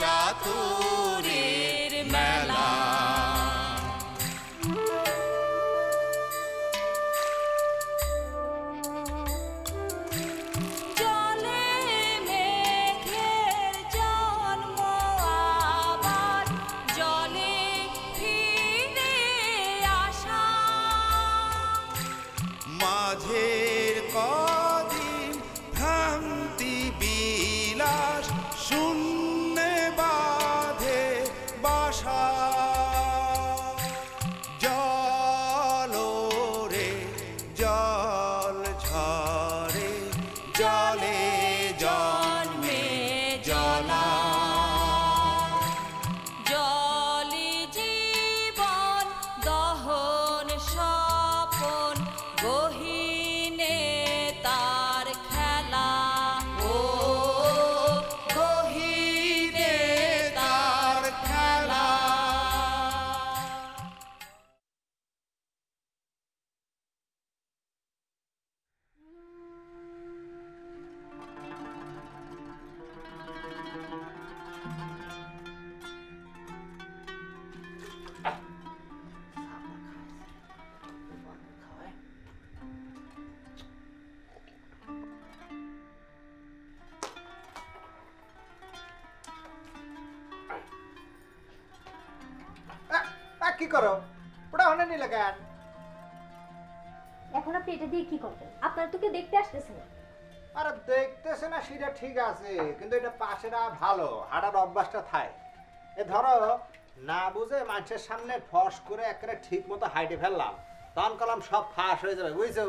চাতুরীর মেলা। মাঝের কদিন ভ্রান্তি বিলাস শূন্যে বাঁধে বাসা। জল রে জল ঝরে জলে জন্মে জলা। জলি জীবন দহন স্বপন গহীনে তার খেলা। ও গহীনে তার খেলা। কি করো ওটা হনে নিলে কেন? এখন আপনি এটা দিয়ে কি করবেন? আপনার তো কেউ দেখতে আসতেছে না। আরে দেখতেছে না সেটা ঠিক আছে, কিন্তু এটা পাশেরা ভালো হাঁটার অভ্যাসটা থায়। এ ধরো না বুঝে মানুষের সামনে ফস করে একেবারে ঠিক মতো হাইটে ফেললাম, তখন কলাম সব ফাঁস হয়ে যাবে, বুঝছো?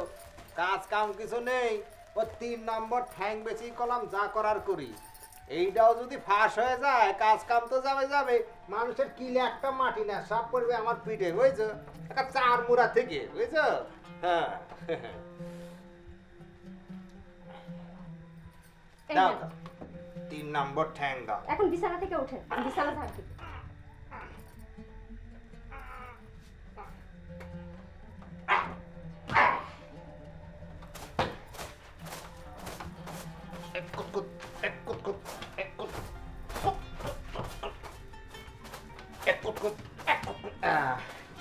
কাজ কাম কিছু নেই, ও 3 নম্বর ঠ্যাং বেশি কলাম যা করার করি। এইটাও যদি ফাঁস হয়ে যায় কাজ কাম তো যাবে, মানুষের কিলে একটা মাটি না সব পড়বে আমার পিঠে, বুঝছো? একটা 4 মুড়া থেকে, বুঝছো? হ্যাঁ এই দাও নেন। 3 নম্বর ঠ্যাং দাও। এখন বিছানা থেকে ওঠেন, আমি বিছানা ঝাড় দিব।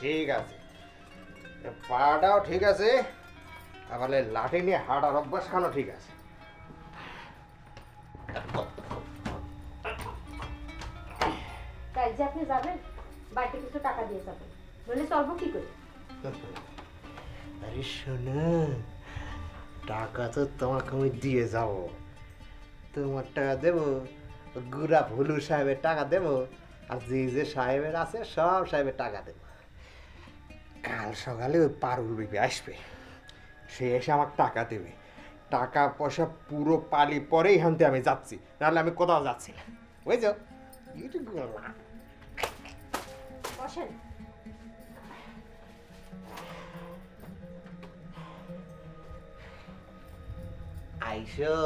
ঠিক আছে, পাটাও ঠিক আছে, আবার লাঠি নিয়ে হাঁটার অভ্যাস খানো ঠিক আছে। তাই যে আপনি যাবেন বাড়িতে কিছু টাকা দিয়ে যাবেন, নইলে চলবো কি করে? আরে শোনো, টাকা তো তোমাকে আমি দিয়ে যাব, তোমার টাকা দেবো, গুড়া ভুলু সাহেবের টাকা দেবো, আর যে সাহেবের আছে সব সাহেবের টাকা দেবো। কাল সকালে ওই পারুল বিবি আসবে, সে এসে আমাকে টাকা দেবে। টাকা পয়সা পুরো পালি পরেই হানতে আমি যাচ্ছি, নাহলে আমি কোথাও যাচ্ছি না, বুঝছো? বসেন। আইসো,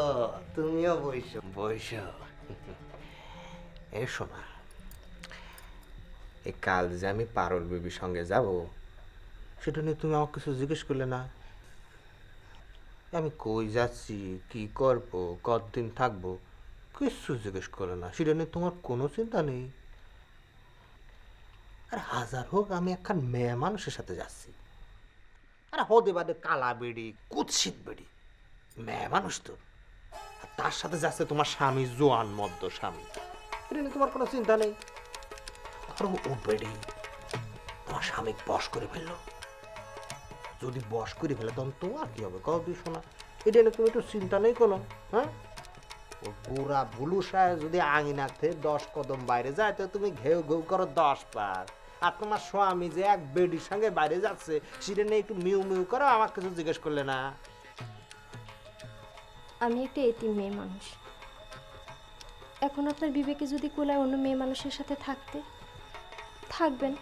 তুমিও বইসো বইসো। এসো না, এই কাল যে আমি পারুল বিবির সঙ্গে যাব সেটা নিয়ে তুমি আমাকে কিছু জিজ্ঞেস করলে না। আমি কই যাচ্ছি, কি করব, কতদিন থাকবো, কিছু জিজ্ঞেস করলে না। সেটা নিয়ে তোমার কোনো চিন্তা নেই। আর হাজার হোক আমি একখান মেয়ে মানুষের সাথে যাচ্ছি, আর হতে বাদে কালা বেড়ি কুৎসিত বেড়ি, মেয়ে মানুষ তো, আর তার সাথে যাচ্ছে তোমার স্বামী, জোয়ান মদ্য স্বামী। এটা নিয়ে তোমার কোনো চিন্তা নেই। আর ও বেড়ি তোমার স্বামী বশ করে ফেললো, যদি বশ করে ফেলে তখন তোমার কি হবে কও তুই শোনা? এটা নিয়ে তুমি একটু চিন্তা নেই কোনো। হ্যাঁ, ও বুড়া ভুলু সাহেব যদি আঙিনাতে 10 কদম বাইরে যায় তো তুমি ঘেউ ঘেউ করো 10 পার। আর তোমার স্বামী যে এক বেডির সঙ্গে বাইরে যাচ্ছে সেটা নিয়ে একটু মিউ মিউ করো, আমার কিছু জিজ্ঞেস করলে না। আমি একটা এতিম মেয়ে মানুষ, এখন আপনার বিবেকে যদি কোলায় অন্য মেয়ে মানুষের সাথে থাকতে থাকবেন,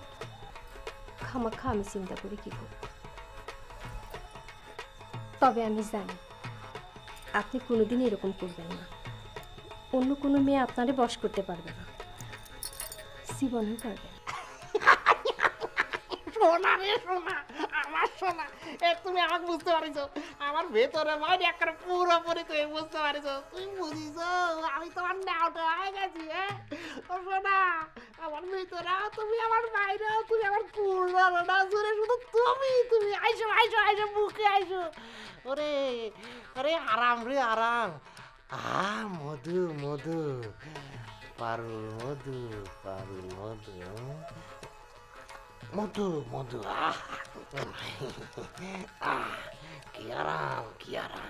খামাখা আমি চিন্তা করি কি করব। তবে আমি জানি আপনি কোনোদিন এরকম করবেন না, অন্য কোনো মেয়ে আপনারে বশ করতে পারবে না, জীবনেও পারবে না। সোনা রে সোনা, আমার সোনা, তুমি আমাকে বুঝতে পারিস, আমার ভেতরে মানে একটা পুরোপুরি তুমি বুঝতে পারিস, তুই বুঝিস আমি তোমার নাওটা হয়ে গেছি। হ্যাঁ, ও সোনা, আমার ভিতরেও তুমি, আমার বাইরেও তুমি, আমার কুড়ানো জুড়ে শুধু তুমি আইসো আইসো আইসো বুকে আইসো। ওরে আরে আরাম রে আরাম। মধু মধু, পারুল মধু, পারুল মধু, মধু মধু, কি আরাম কি আরাম।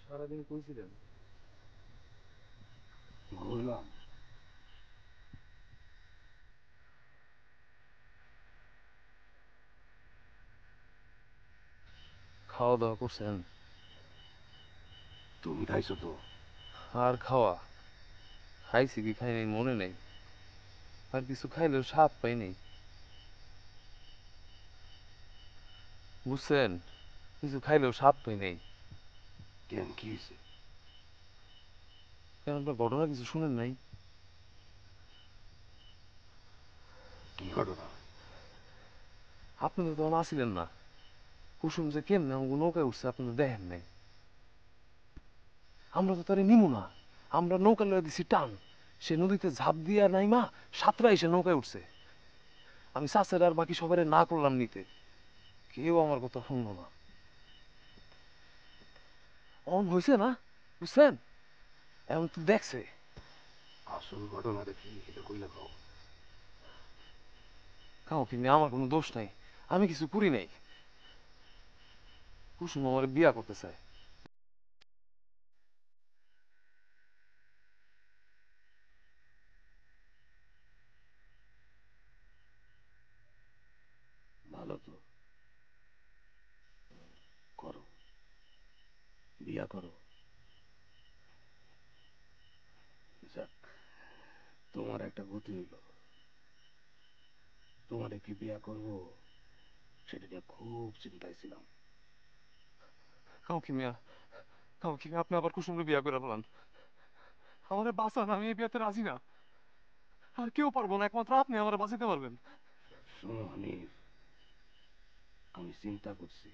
সারাদিন কইছিলেন? ঘুরলাম। খাওয়া দাওয়া করছেন? তুমি খাইছো তো? আর খাওয়া খাইছি কি খাই নাই মনে নেই, আর কিছু খাইলেও স্বাদ পাই নাই, বুঝছেন? কিছু খাইলেও স্বাদ পাই নাই। কেন, কি হয়েছে? কেন, আপনার ঘটনা কিছু শুনেন নাই? কি ঘটনা? আপনি তো তখন আসিলেন না। কুসুম যে কেমনে আমাকে নৌকায় উঠছে আপনি তো দেখেন নাই। আমরা তো তারে নিমু না, আমরা নৌকা লইয়া দিছি টান, সে নদীতে ঝাঁপ দিয়া নাইমা সাঁতরা এসে নৌকায় উঠছে। আমি চাচার আর বাকি সবাই না করলাম নিতে, কেউ আমার কথা শুনলো না। অন হয়েছে না, বুঝছেন? এমন তো দেখছে। আসল ঘটনা দেখি এটা কইলে খাও। খাও কিন্তু আমার কোনো দোষ নাই, আমি কিছু করি নাই। কুসুম আমার বিয়া করতে চায়। ভালো তো, করো, বিয়া করো। যাক, তোমার একটা গতি হইল। তোমারে কি বিয়া করবো সেটা নিয়ে খুব চিন্তায় ছিলাম। কাউকে মিয়া, কাউকে আপনি আবার কুসুমকে বিয়া করে বলান? আমারে বাঁচান, আমি এই বিয়াতে রাজি না। আর কেউ পারবো না, একমাত্র আপনি আমার বাঁচাতে পারবেন। শোনো হানিফ, আমি চিন্তা করছি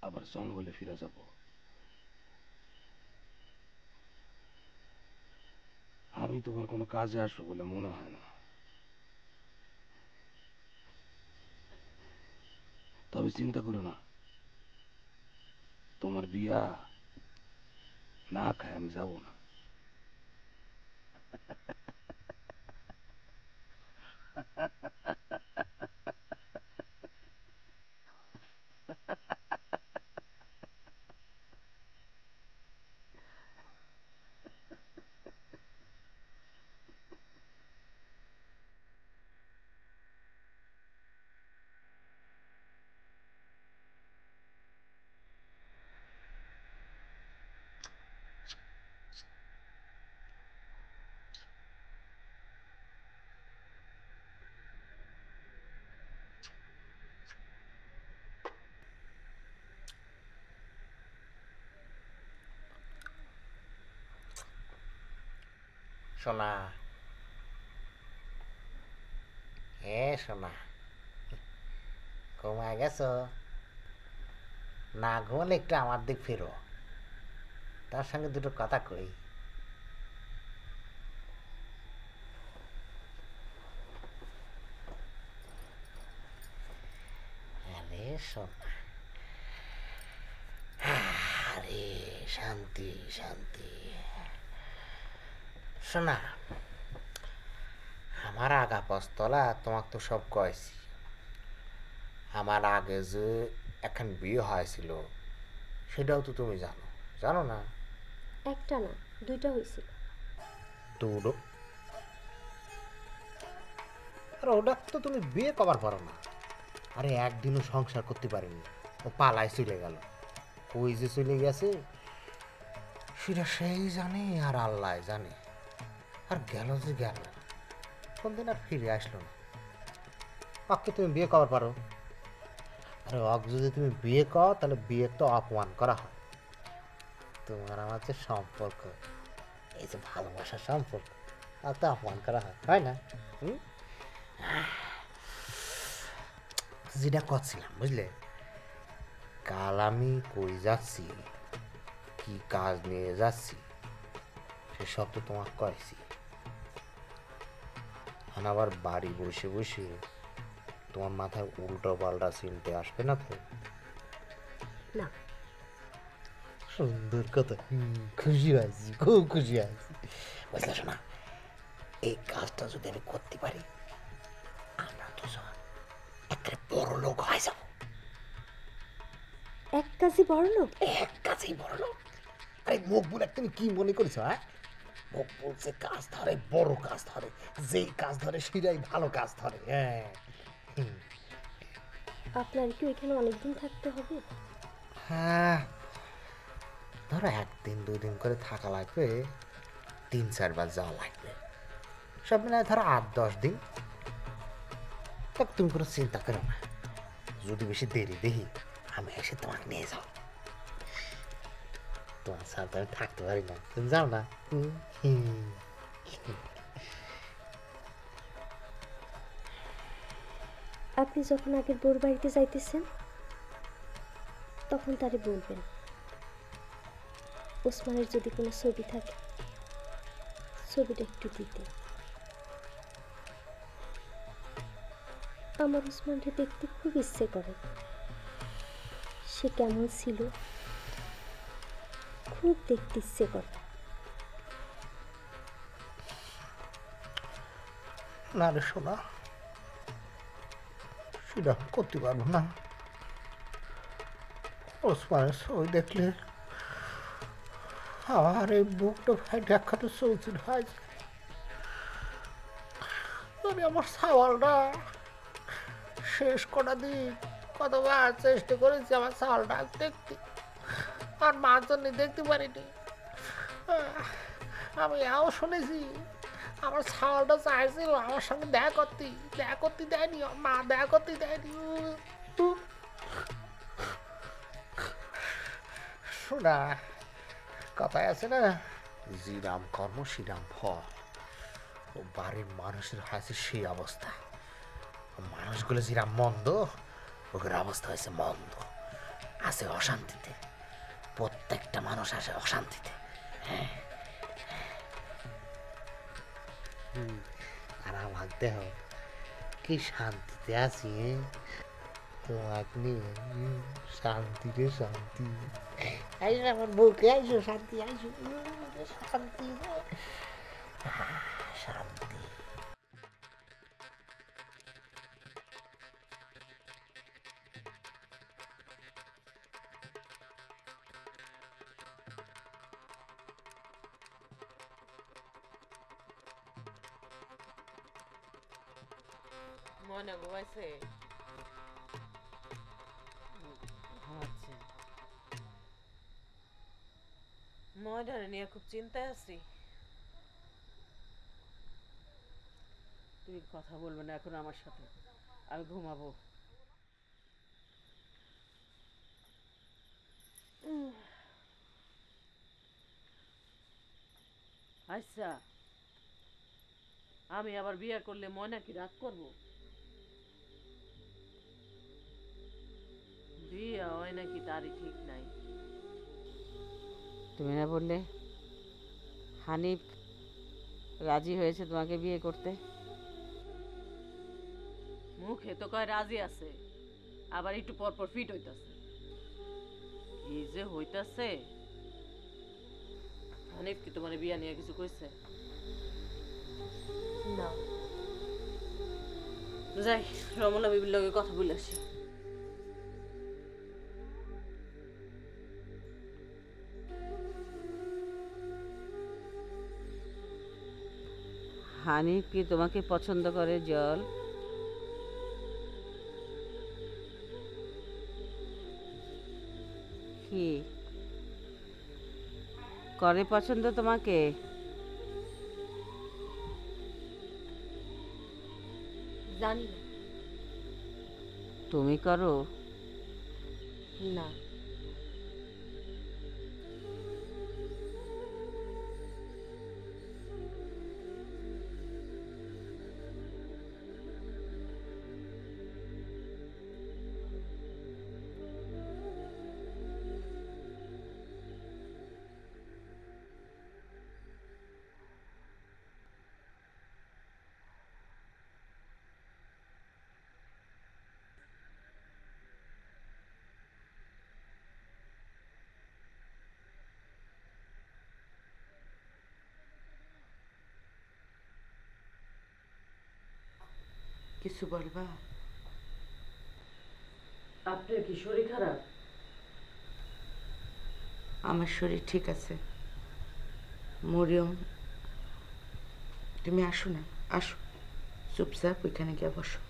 আবার জঙ্গলে ফিরে যাব। আমি তোমার কোনো কাজে আসবো বলে মনে হয় না। তবে চিন্তা করো না, তোমার বিয়া না খায় আমি যাব না। সোনা, সোনা, ঘুমায় গেছো? না ঘুমালে একটু আমার দিক ফিরো, তার সঙ্গে দুটো কথা কই। আরে সোনা, আরে শান্তি শান্তি। শোনা, আমার আগা পস্তলা তোমাকে তো সব কয়েছি। আমার আগে যে এখন বিয়ে হয়েছিল সেটাও তো তুমি জানো, জানো না? একটা না, দুইটা হয়েছিল। দুটো? আর ওটা তো তুমি বিয়ে করার পারো না। আরে একদিনও সংসার করতে পারিনি, ও পালায় চলে গেল। ওই যে চলে গেছে সেটা সেই জানে আর আল্লাহ জানে। আর গেল যে গেল, কোনদিন আর ফিরে আসলো না। ওকে তুমি বিয়ে করার পারো? আরে অক যদি তুমি বিয়ে করো তাহলে বিয়ে তো অপমান করা হয়। তোমার আমার যে সম্পর্ক, এই যে ভালোবাসার সম্পর্ক, আর তো অপমান করা হয়, হয় না? যেটা করছিলাম বুঝলে, কাল আমি কই যাচ্ছি, কি কাজ নিয়ে যাচ্ছি, সেসব তো তোমাকে কয়েছি। আবার বাড়ি বসে বসে তোমার মাথায় উল্টো পাল্টা চিনতে আসবে না তো? না। সুন্দর কথা, খুশি হয়েছি, খুব খুশি হয়েছি। বুঝলে শোনা, এই কাজটা যদি আমি করতে পারি, আমরা দুজন একটা বড় লোক হয়ে যাবো। এক কাজই বড় লোক? এক কাজেই বড় লোক। আরে মুখ বলে তুমি কি মনে করেছো? হ্যাঁ, মুখ বলছে কাজ ধরে, বড় কাজ ধরে, যেই কাজ ধরে সেটাই ভালো কাজ ধরে। হ্যাঁ, আপনার কি এখানে অনেকদিন থাকতে হবে? হ্যাঁ, ধরো একদিন দুদিন করে থাকা লাগবে, 3-4 বার যাওয়া লাগবে, সব মিলে ধরো 8-10 দিন। তা তুমি কোনো চিন্তা করো না, যদি বেশি দেরি দেখি আমি এসে তোমাকে নিয়ে যাও। তোমার সাথে আমি থাকতে পারি না, তুমি যাও না? আপনি যখন আগের বোর বাড়িতে যাইতেছেন তখন তারে বলবেন ওসমানের যদি কোনো ছবি থাকে ছবিটা একটু দিতে। আমার ওসমানকে দেখতে খুব ইচ্ছে করে, সে কেমন ছিল খুব দেখতে ইচ্ছে করে। না রে শোনা, সেটা করতে পারবো না। ওসমানের ছবি দেখলে আমার এই বুকটা ভাই দেখাতে চৌচির হয়। আমি আমার সাওয়ালটা শেষ কটা দিন কতবার চেষ্টা করেছি আমার সাওয়ালটা দেখতে, আর মার জন্য দেখতে পারিনি। আমি এও শুনেছি আমার ছাওয়ালটা চাইছিল আমার সঙ্গে দেখা করতে দেয়নি, মা দেখা করতে দেয়নি। শোনা, কথায় আছে না, যিরাম কর্ম শ্রীরাম ফল। ও বাড়ির মানুষের হয়েছে সেই অবস্থা। মানুষগুলো যেরাম মন্দ, ওদের অবস্থা হয়েছে মন্দ, আছে অশান্তিতে। প্রত্যেকটা মানুষ আসে অশান্তিতে। হ্যাঁ, আর আমার দেহ কি শান্তিতে আছি, তোমাকে নিয়ে শান্তি রে শান্তি। আইসো আমার বুকে, আইসো শান্তি, আইসো শান্তি, শান্তি। ময়না ঘুমাইছে? ঘুমাচ্ছে। ময়নারে নিয়ে খুব চিন্তায় আছি। তুমি কথা বলবে না এখন আমার সাথে, আমি ঘুমাবো। আচ্ছা আমি আবার বিয়ে করলে ময়না কি রাগ করব? বিয়ে হয় নাকি তারই ঠিক নাই। তুমি না বললে হানিফ রাজি হয়েছে তোমাকে বিয়ে করতে? মুখে তো কয় রাজি আছে, আবার একটু পর পর ফিট হইতাছে। কি যে হইতাছে! হানিফ কি তোমার বিয়া নিয়ে কিছু কইছে? না। যাই, রমলা বিবির লগে কথা বলে আসি। হানিফ কি তোমাকে পছন্দ করে জল? কি করে পছন্দ তোমাকে? জানি না। তুমি করো? না। কিছু বলবা? আপনার কি শরীর খারাপ? আমার শরীর ঠিক আছে। মরিয়ম, তুমি আসো না, আসো, চুপচাপ ওইখানে গিয়ে বসো।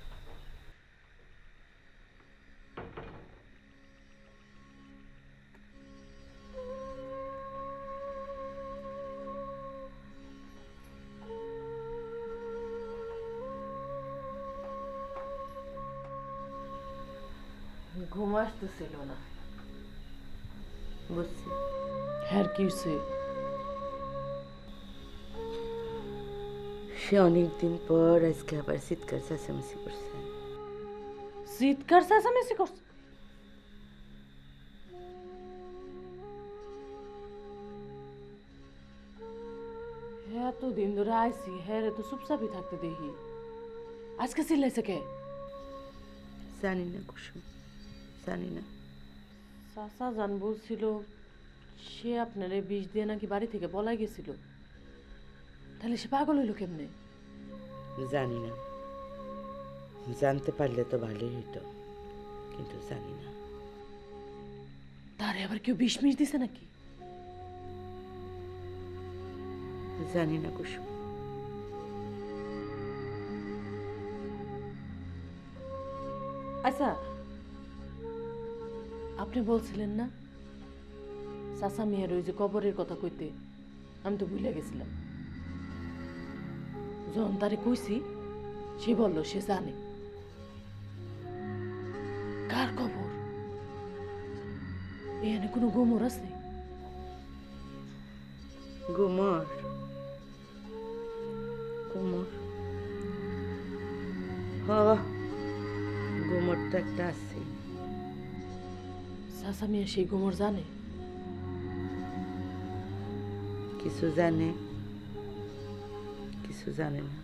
ঘুম আসতেছিল না। বুঝছি। হ্যাঁ, কি হয়েছে? সে অনেকদিন পর আজকে আবার চিৎকার চেঁচামেচি করছে। চিৎকার চেঁচামেচি করছে? এতদিন ধরে আইসি, হ্যাঁ রে তো চুপচাপই থাকতে দেখি, আজকে চিল্লাইছে কে? জানি না কুসুম, জানি না। চাচা জান বলছিল সে আপনার বিষ দিয়ে নাকি বাড়ি থেকে পলাই গেছিল। তাহলে সে পাগল হইল কেমনে? জানি না, জানতে পারলে তো ভালোই হইতো, কিন্তু জানি না। তারে আবার কেউ বিষ মিষ দিছে নাকি? জানি না কুসুম। আচ্ছা, আপনি বলছিলেন না চাচা মেয়ের ওই যে কবরের কথা কইতে, আমি তো ভুলে গেছিলাম। যখন তারে কইছি সে বলল সে জানে। কার কবর? এখানে কোনো গোমর আছে? গুমর, গুমর, হ, গুমর তো একটা আছে। চাচা মেয়ে সেই গোমর জানে? কিছু জানে, কিছু জানে না।